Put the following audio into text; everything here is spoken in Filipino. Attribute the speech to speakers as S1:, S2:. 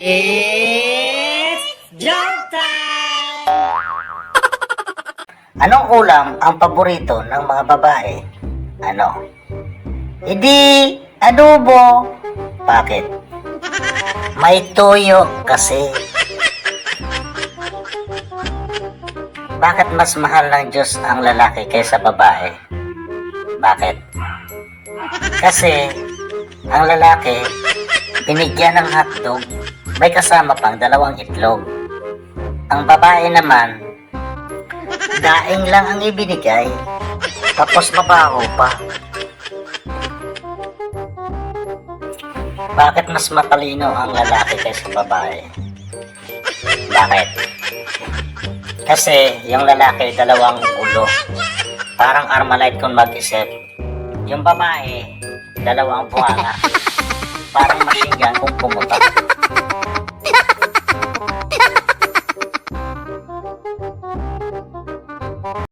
S1: It's joke time!
S2: Anong ulam ang paborito ng mga babae? Ano? Hindi, adobo. Bakit? May toyo kasi. Bakit mas mahal ng Diyos ang lalaki kaysa babae? Bakit? Kasi ang lalaki binigyan ng hotdog, may kasama pang 2 itlog. Ang babae naman, daing lang ang ibinigay, tapos mabaho pa. Bakit mas matalino ang lalaki kaysa babae? Bakit? Kasi yung lalaki 2 ulo, parang Armalite kung mag-isip. Yung babae, 2 bunganga, parang machine gun kung pumutok.